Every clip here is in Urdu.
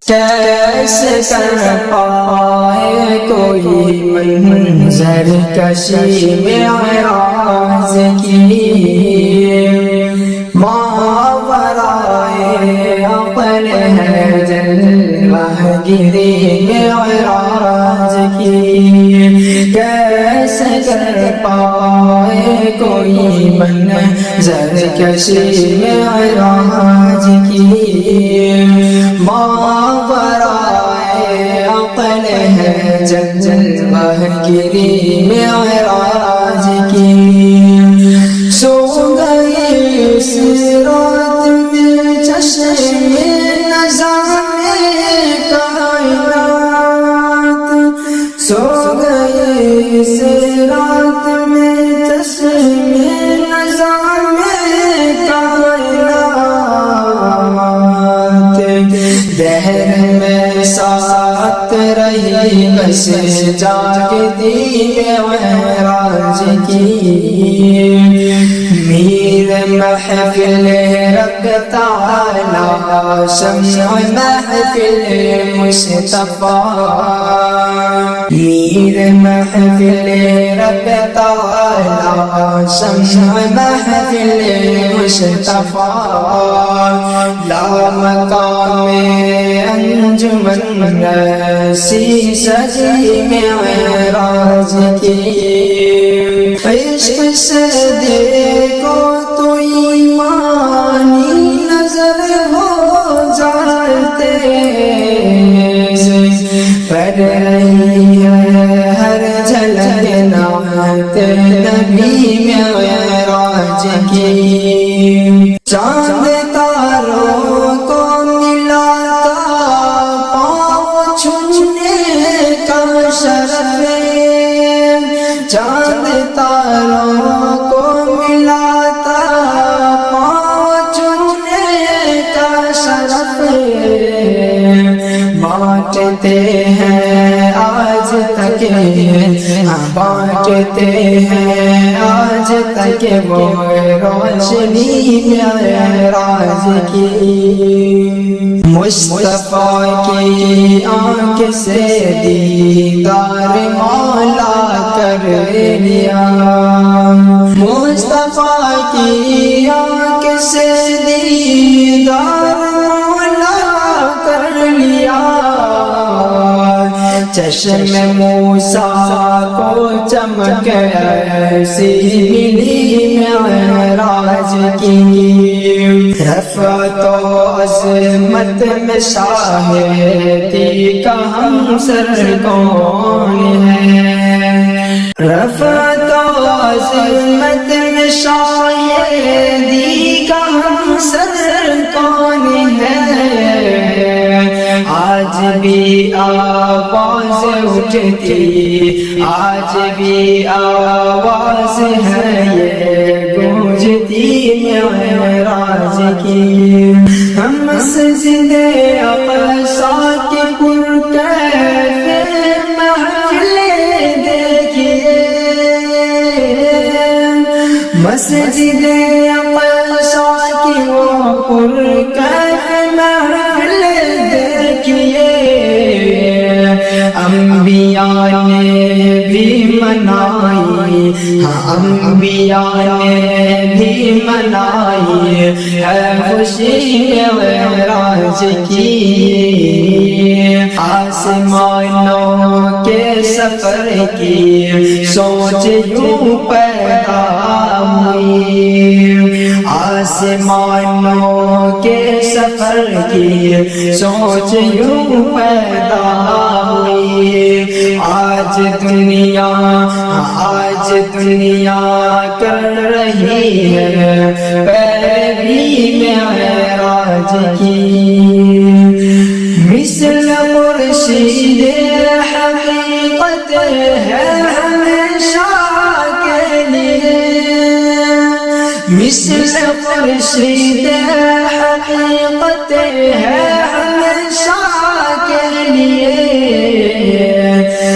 کیسے کر پائے کوئی منظر کشی معراج کی، ماورائے عقل ہے جلوہ گری معراج کی۔ کیسے کر پائے کوئی منظر کشی معراج کی، ماورائے عقل ہے جلوہ گری معراج کی۔ سو گئی اس رات میں چشم نظام کائنات، سو گئی اس رات میں چشم نظام کائنات، دہر میں ساتھ رہی بس جاگتی معراج کی۔ میر محفل رب تعالی شمع محفل مصطفیٰ، میر محفل رب تعالی شمع محفل مصطفیٰ، لامقام انجمن سی سجی معراج کی۔ عشق سے دیکھو تو ایمانی نظر ہو جاتے، پڑھ رہی ہے ہر جھلک نعت نبی معراج کی۔ چاند تاروں کو ملا پاؤں چھونے کا شرف، چاند تاروں کو ملاتا پاؤں چھونے کا شرف، بانٹتے ہیں آج تک، بانٹتے ہیں آج تک وہ روشنی معراج کی۔ مصطفیٰ کی آنکھ سے دیدار مولا کر لیا، مصطفیٰ کی آنکھ سے دیدار مولا کر لیا، چشم موسیٰ کو چمک ایسی ملی معراج کی۔ رفعت و عظمت میں شاہدی کا ہمسر کون ہے، رفعت و عظمت میں شاہدی کا ہمسر کون ہے، آج بھی آواز اٹھتی، آج بھی آواز ہے یہ گونجتی معراج کی۔ ہم مسجد اقصی کی پرکیف محفل دیکھیے، مسجد اقصی کی وہ پرکیف محفل دیکھیے، انبیاء نے بھی منائی، ہاں انبیاء نے بھی منائی ہے خوشی معراج کی۔ آسمانوں کے سفر کی سوچ یوں پیدا ہوئی، آسمانوں کے سفر کی سوچ یوں پیدا ہوئی، آج دنیا کر رہی ہے پیروی معراج کی۔ مثل خورشید حقیقت ہے ہمیشہ کے لیے، مثل خورشید حقیقت ہے ہمیشہ کے لیے،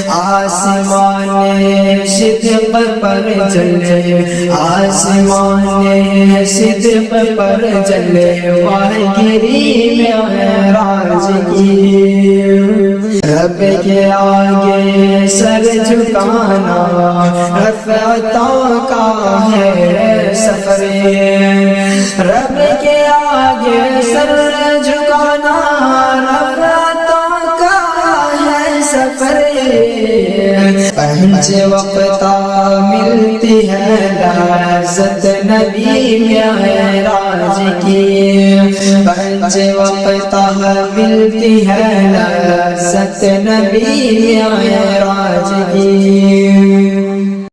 آسمان صدق پر چلے آسمان صدق پر چلے ماہگیری معراج کی رب کے آگے سر جھکانا رفعتوں کا ہے سفر رب کے آگے سر جھکانا رفعتوں کا ہے سفر پنج وقتہ ملتی ہے لذت نبی معراج کی پنج وقتہ ملتی ہے لذت نبی معراج کی